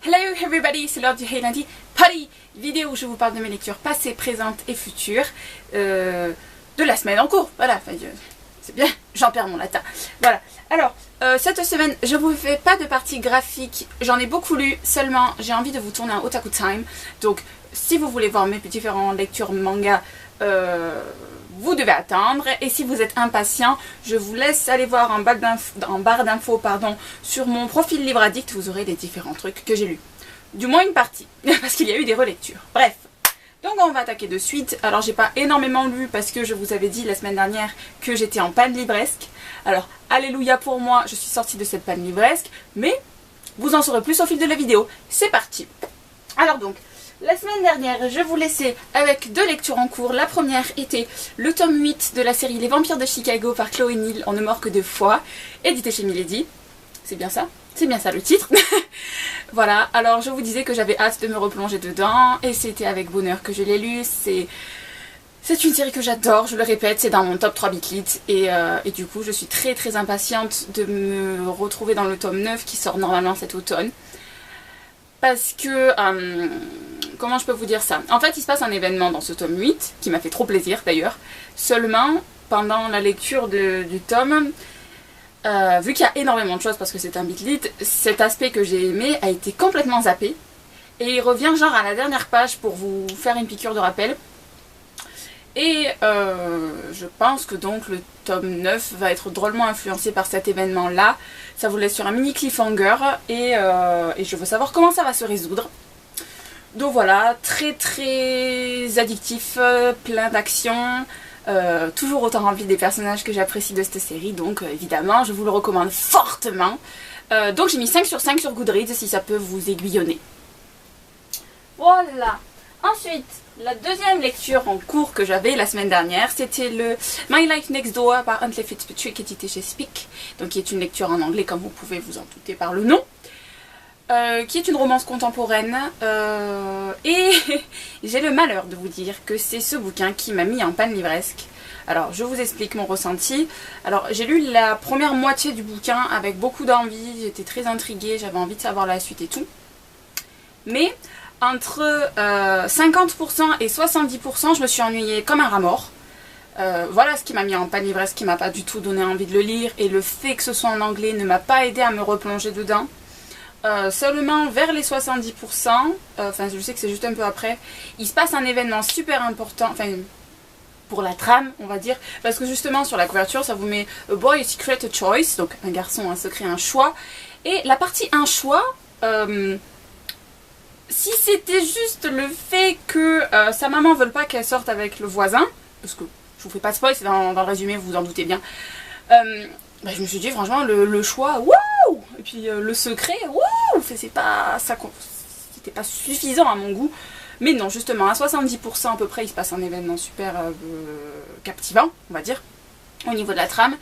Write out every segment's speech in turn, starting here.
Hello everybody, c'est l'heure du Hey Lundi Party, vidéo où je vous parle de mes lectures passées, présentes et futures de la semaine en cours. Voilà, c'est bien, j'en perds mon latin. Voilà, alors cette semaine je vous fais pas de partie graphique, j'en ai beaucoup lu, seulement j'ai envie de vous tourner un otaku time. Donc si vous voulez voir mes différentes lectures manga, vous devez attendre, et si vous êtes impatient, je vous laisse aller voir en barre d'infos sur mon profil Livre Addict, vous aurez les différents trucs que j'ai lus. Du moins une partie, parce qu'il y a eu des relectures. Bref, donc on va attaquer de suite. Alors j'ai pas énormément lu parce que je vous avais dit la semaine dernière que j'étais en panne livresque. Alors alléluia pour moi, je suis sortie de cette panne livresque, mais vous en saurez plus au fil de la vidéo. C'est parti. Alors donc, la semaine dernière, je vous laissais avec deux lectures en cours. La première était le tome 8 de la série Les Vampires de Chicago par Chloé Neal, On ne meurt que deux fois, édité chez Milady. C'est bien ça? C'est bien ça le titre. Voilà, alors je vous disais que j'avais hâte de me replonger dedans, et c'était avec bonheur que je l'ai lu. C'est une série que j'adore, je le répète, c'est dans mon top 3 Bitlit, et du coup je suis très impatiente de me retrouver dans le tome 9 qui sort normalement cet automne. Parce que, comment je peux vous dire ça? En fait, il se passe un événement dans ce tome 8, qui m'a fait trop plaisir d'ailleurs. Seulement, pendant la lecture du tome, vu qu'il y a énormément de choses parce que c'est un Bitlit, cet aspect que j'ai aimé a été complètement zappé. Et il revient genre à la dernière page pour vous faire une piqûre de rappel. Et je pense que donc le tome 9 va être drôlement influencé par cet événement-là. Ça vous laisse sur un mini cliffhanger et je veux savoir comment ça va se résoudre. Donc voilà, très addictif, plein d'action, toujours autant rempli des personnages que j'apprécie de cette série. Donc évidemment, je vous le recommande fortement. Donc j'ai mis 5 sur 5 sur Goodreads si ça peut vous aiguillonner. Voilà. Ensuite, la deuxième lecture en cours que j'avais la semaine dernière, c'était le My Life Next Door par Huntley Fitzpatrick, édité chez Speak, donc qui est une lecture en anglais comme vous pouvez vous en douter par le nom, qui est une romance contemporaine, et j'ai le malheur de vous dire que c'est ce bouquin qui m'a mis en panne livresque. Alors je vous explique mon ressenti. Alors j'ai lu la première moitié du bouquin avec beaucoup d'envie, j'étais très intriguée, j'avais envie de savoir la suite et tout, mais entre 50% et 70%, je me suis ennuyée comme un rat mort. Voilà ce qui m'a mis en panne livresque, qui m'a pas du tout donné envie de le lire. Et le fait que ce soit en anglais ne m'a pas aidé à me replonger dedans. Seulement vers les 70%, enfin je sais que c'est juste un peu après, il se passe un événement super important, enfin pour la trame on va dire. Parce que justement sur la couverture ça vous met A boy a secret a choice, donc un garçon, un secret, un choix. Et la partie un choix... si c'était juste le fait que sa maman ne veut pas qu'elle sorte avec le voisin, parce que je vous fais pas de spoil, c'est dans le résumé, vous vous en doutez bien, je me suis dit franchement le choix, waouh, et puis le secret, waouh, c'était pas suffisant à mon goût. Mais non, justement, à 70% à peu près, il se passe un événement super captivant, on va dire, au niveau de la trame.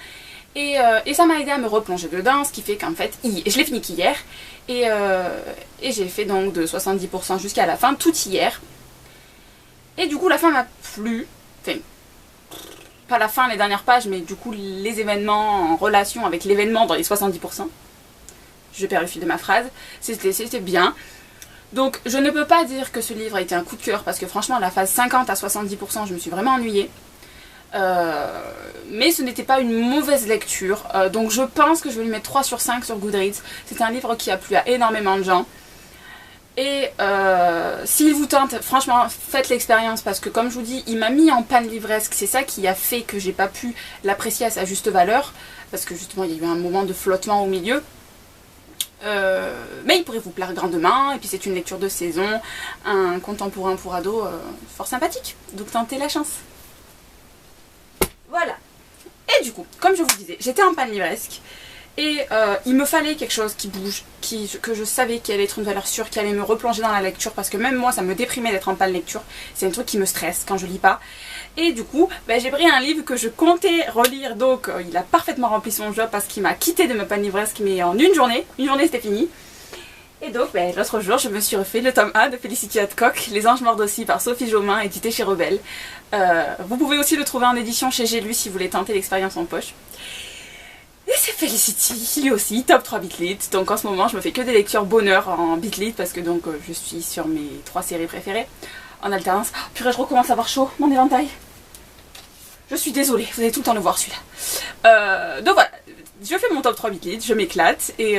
Et ça m'a aidé à me replonger dedans, ce qui fait qu'en fait, je l'ai fini qu'hier, et j'ai fait donc de 70% jusqu'à la fin, tout hier. Et du coup, la fin m'a plu, enfin, pas la fin, les dernières pages, mais du coup, les événements en relation avec l'événement dans les 70%. Je perds le fil de ma phrase, c'était bien. Donc, je ne peux pas dire que ce livre a été un coup de cœur, parce que franchement, la phase 50 à 70%, je me suis vraiment ennuyée. Mais ce n'était pas une mauvaise lecture, donc je pense que je vais lui mettre 3 sur 5 sur Goodreads. C'est un livre qui a plu à énormément de gens, et s'il vous tente, franchement faites l'expérience, parce que comme je vous dis, il m'a mis en panne livresque. C'est ça qui a fait que j'ai pas pu l'apprécier à sa juste valeur, parce que justement il y a eu un moment de flottement au milieu. Mais il pourrait vous plaire grandement, et puis c'est une lecture de saison, un contemporain pour ados fort sympathique, donc tentez la chance. Voilà. Et du coup, comme je vous disais, j'étais en panne livresque. Et il me fallait quelque chose qui bouge, que je savais qu'il allait être une valeur sûre, qui allait me replonger dans la lecture. Parce que même moi, ça me déprimait d'être en panne lecture. C'est un truc qui me stresse quand je lis pas. Et du coup, j'ai pris un livre que je comptais relire. Donc il a parfaitement rempli son job, parce qu'il m'a quitté de ma panne livresque, mais en une journée. Une journée, c'était fini. Et donc, l'autre jour, je me suis refait le tome 1 de Felicity Hadcock, Les Anges mordent aussi, par Sophie Jomain, édité chez Rebelle. Vous pouvez aussi le trouver en édition chez J'ai lu si vous voulez tenter l'expérience en poche. Et c'est Felicity, lui aussi, top 3 Bitlit. Donc en ce moment je me fais que des lectures bonheur en Bitlit parce que donc je suis sur mes 3 séries préférées en alternance. Oh, purée, je recommence à avoir chaud, mon éventail. Je suis désolée, vous allez tout le temps le voir celui-là. Donc voilà, je fais mon top 3 Bitlit, je m'éclate et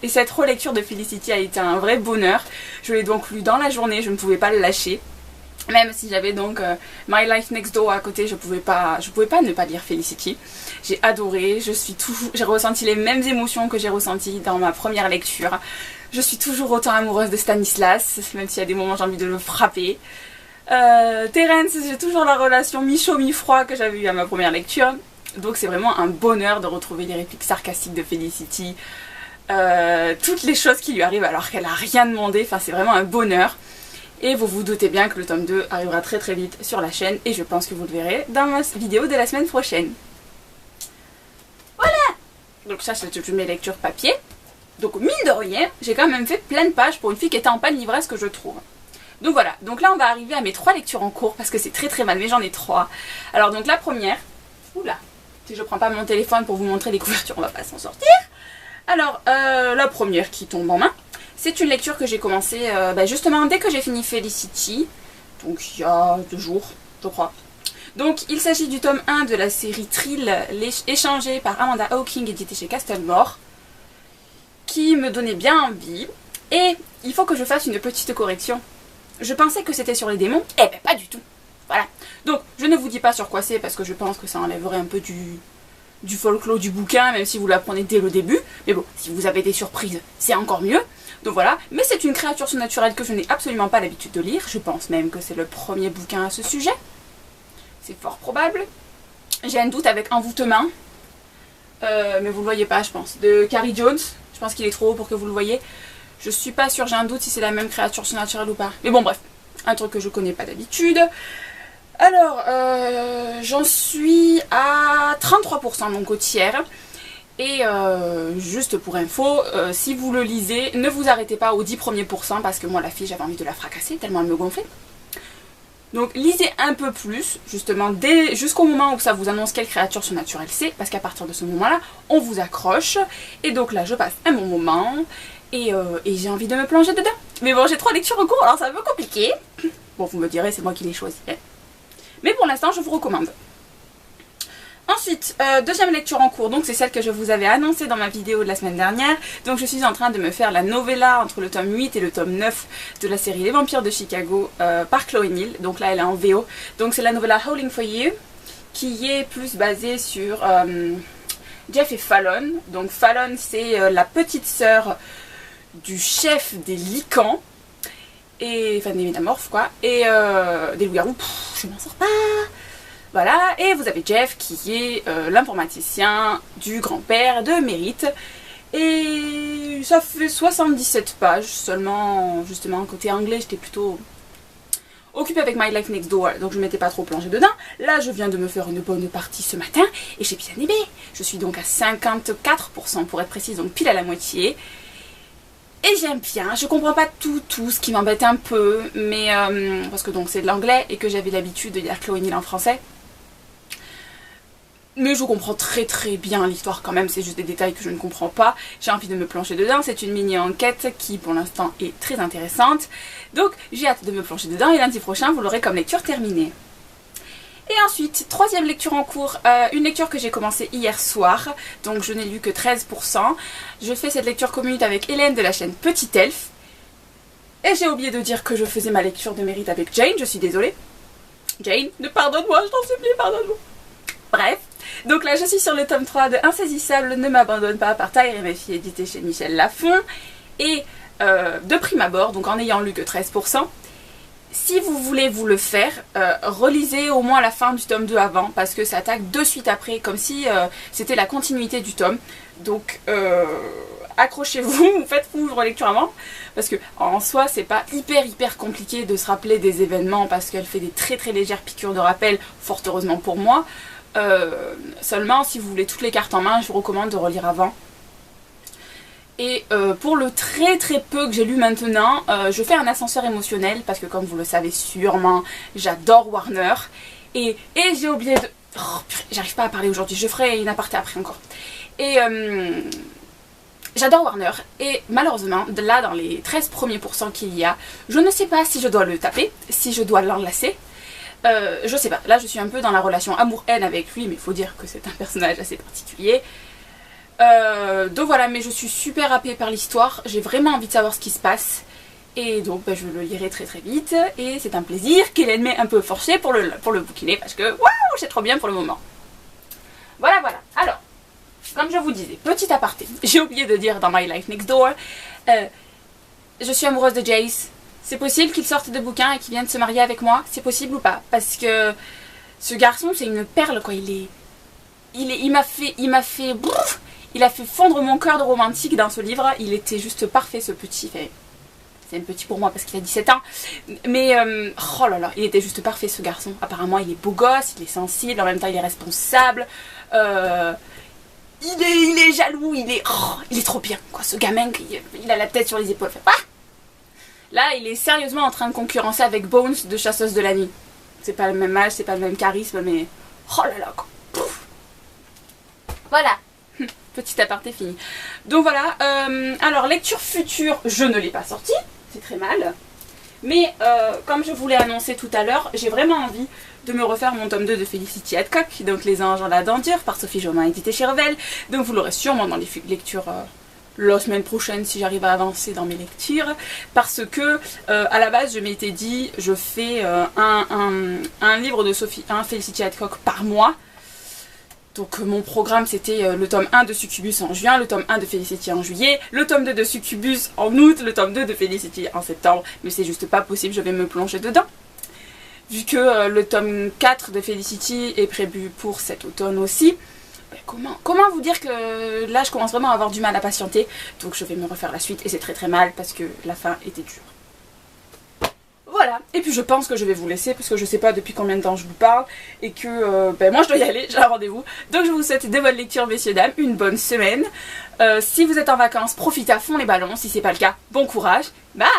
cette relecture de Felicity a été un vrai bonheur. Je l'ai donc lu dans la journée, je ne pouvais pas le lâcher. Même si j'avais donc My Life Next Door à côté, je pouvais pas ne pas lire Felicity. J'ai adoré, j'ai ressenti les mêmes émotions que j'ai ressenties dans ma première lecture. Je suis toujours autant amoureuse de Stanislas, même s'il y a des moments j'ai envie de le frapper. Terence, j'ai toujours la relation mi-chaud mi-froid que j'avais eue à ma première lecture. Donc c'est vraiment un bonheur de retrouver les répliques sarcastiques de Felicity. Toutes les choses qui lui arrivent alors qu'elle n'a rien demandé, enfin c'est vraiment un bonheur. Et vous vous doutez bien que le tome 2 arrivera très très vite sur la chaîne et je pense que vous le verrez dans ma vidéo de la semaine prochaine. Voilà! Donc ça c'est toutes mes lectures papier. Donc mine de rien, j'ai quand même fait plein de pages pour une fille qui était en panne d'ivresse que je trouve. Donc voilà, donc là on va arriver à mes 3 lectures en cours parce que c'est très très mal, mais j'en ai 3. Alors donc la première, oula, si je prends pas mon téléphone pour vous montrer les couvertures, on va pas s'en sortir. Alors la première qui tombe en main. C'est une lecture que j'ai commencé justement dès que j'ai fini Felicity, donc il y a 2 jours, je crois. Donc il s'agit du tome 1 de la série Thrill, échangé par Amanda Hawking, édité chez Castlemore, qui me donnait bien envie. Et il faut que je fasse une petite correction. Je pensais que c'était sur les démons, eh ben pas du tout. Voilà. Donc je ne vous dis pas sur quoi c'est parce que je pense que ça enlèverait un peu du folklore du bouquin, même si vous l'apprenez dès le début. Mais bon, si vous avez des surprises, c'est encore mieux. Donc voilà, mais c'est une créature surnaturelle que je n'ai absolument pas l'habitude de lire. Je pense même que c'est le premier bouquin à ce sujet. C'est fort probable. J'ai un doute avec Envoûtement. Mais vous le voyez pas, je pense. De Carrie Jones. Je pense qu'il est trop haut pour que vous le voyez. Je suis pas sûre, j'ai un doute si c'est la même créature surnaturelle ou pas. Mais bon, bref. Un truc que je connais pas d'habitude. Alors, j'en suis à 33%, donc au tiers. Et juste pour info, si vous le lisez, ne vous arrêtez pas aux 10 premiers pourcents parce que moi la fille j'avais envie de la fracasser tellement elle me gonflait. Donc lisez un peu plus, justement jusqu'au moment où ça vous annonce quelle créature surnaturelle c'est, parce qu'à partir de ce moment-là, on vous accroche. Et donc là je passe un bon moment et j'ai envie de me plonger dedans. Mais bon, j'ai 3 lectures en cours, alors c'est un peu compliqué. Bon, vous me direz, c'est moi qui l'ai choisi. Hein. Mais pour l'instant, je vous recommande. Ensuite, deuxième lecture en cours, donc c'est celle que je vous avais annoncée dans ma vidéo de la semaine dernière. Donc je suis en train de me faire la novella entre le tome 8 et le tome 9 de la série Les Vampires de Chicago par Chloé Neal. Donc là elle est en VO. Donc c'est la novella Howling for You qui est plus basée sur Jeff et Fallon. Donc Fallon c'est la petite sœur du chef des Lycans. Et, enfin des métamorphes quoi. Et des loups-garous, je m'en sors pas. Voilà, et vous avez Jeff qui est l'informaticien du grand-père de Mérite. Et ça fait 77 pages seulement, justement, côté anglais, j'étais plutôt occupée avec My Life Next Door, donc je ne m'étais pas trop plongée dedans. Là, je viens de me faire une bonne partie ce matin, et j'ai bien aimé. Je suis donc à 54% pour être précise, donc pile à la moitié. Et j'aime bien, je comprends pas tout, ce qui m'embête un peu, mais parce que donc c'est de l'anglais et que j'avais l'habitude de lire Chloé Neal en français. Mais je comprends très bien l'histoire quand même, c'est juste des détails que je ne comprends pas. J'ai envie de me plonger dedans, c'est une mini-enquête qui pour l'instant est très intéressante. Donc j'ai hâte de me plonger dedans et lundi prochain vous l'aurez comme lecture terminée. Et ensuite, troisième lecture en cours, une lecture que j'ai commencée hier soir, donc je n'ai lu que 13%. Je fais cette lecture commune avec Hélène de la chaîne Petit Elfe. Et j'ai oublié de dire que je faisais ma lecture de Mérite avec Jane, je suis désolée. Jane, pardonne-moi, je t'en supplie, pardonne-moi. Bref, donc là je suis sur le tome 3 de Insaisissable, Ne m'abandonne pas par Taïr et mes filles, édité chez Michel Lafon. Et de prime abord, donc en n'ayant lu que 13%, si vous voulez vous le faire, relisez au moins la fin du tome 2 avant, parce que ça attaque de suite après, comme si c'était la continuité du tome. Donc accrochez-vous, faites-vous une relecture avant, parce que en soi c'est pas hyper compliqué de se rappeler des événements, parce qu'elle fait des très légères piqûres de rappel, fort heureusement pour moi. Seulement si vous voulez toutes les cartes en main, je vous recommande de relire avant. Et pour le très peu que j'ai lu maintenant, je fais un ascenseur émotionnel parce que comme vous le savez sûrement, j'adore Warner. Et j'ai oublié de... Oh, purée, j'arrive pas à parler aujourd'hui, je ferai une aparté après encore. Et j'adore Warner, et malheureusement, là dans les 13 premiers pourcents qu'il y a, je ne sais pas si je dois le taper, si je dois l'enlacer. Je sais pas, là je suis un peu dans la relation amour-haine avec lui, mais il faut dire que c'est un personnage assez particulier. Donc voilà, mais je suis super happée par l'histoire, j'ai vraiment envie de savoir ce qui se passe. Et donc bah, je le lirai très très vite, et c'est un plaisir qu'il ait un peu forcé pour le bouquiner, parce que waouh, c'est trop bien pour le moment. Voilà, voilà. Alors, comme je vous disais, petit aparté, j'ai oublié de dire dans My Life Next Door, je suis amoureuse de Jace. C'est possible qu'il sorte de bouquin et qu'il vienne se marier avec moi? C'est possible ou pas? Parce que ce garçon, c'est une perle, quoi. Il m'a fait fondre mon cœur de romantique dans ce livre. Il était juste parfait, ce petit. C'est un petit pour moi parce qu'il a 17 ans. Mais, oh là là, il était juste parfait, ce garçon. Apparemment, il est beau gosse, il est sensible, en même temps, il est responsable. Il est jaloux, il est trop bien, quoi. Ce gamin, il a la tête sur les épaules. Ah, là, il est sérieusement en train de concurrencer avec Bones de Chasseuse de la Nuit. C'est pas le même âge, c'est pas le même charisme, mais... Oh là là, quoi. Pouf. Voilà. Petit aparté fini. Donc voilà, alors lecture future, je ne l'ai pas sortie, c'est très mal. Mais comme je vous l'ai annoncé tout à l'heure, j'ai vraiment envie de me refaire mon tome 2 de Felicity Hadcock, donc Les Anges en la denture, par Sophie Jomain, édité chez Revel. Donc vous l'aurez sûrement dans les lectures la semaine prochaine si j'arrive à avancer dans mes lectures. Parce que à la base je m'étais dit, je fais un livre de Felicity Hadcock par mois. Donc mon programme c'était le tome 1 de Succubus en juin, le tome 1 de Felicity en juillet, le tome 2 de Succubus en août, le tome 2 de Felicity en septembre. Mais c'est juste pas possible, je vais me plonger dedans. Vu que le tome 4 de Felicity est prévu pour cet automne aussi. Ben comment vous dire que là je commence vraiment à avoir du mal à patienter. Donc je vais me refaire la suite et c'est très très mal parce que la fin était dure. Voilà, et puis je pense que je vais vous laisser parce que je sais pas depuis combien de temps je vous parle et que ben moi je dois y aller, j'ai un rendez-vous. Donc je vous souhaite de bonnes lectures messieurs dames, une bonne semaine. Si vous êtes en vacances, profitez à fond les ballons, si c'est pas le cas, bon courage, bye.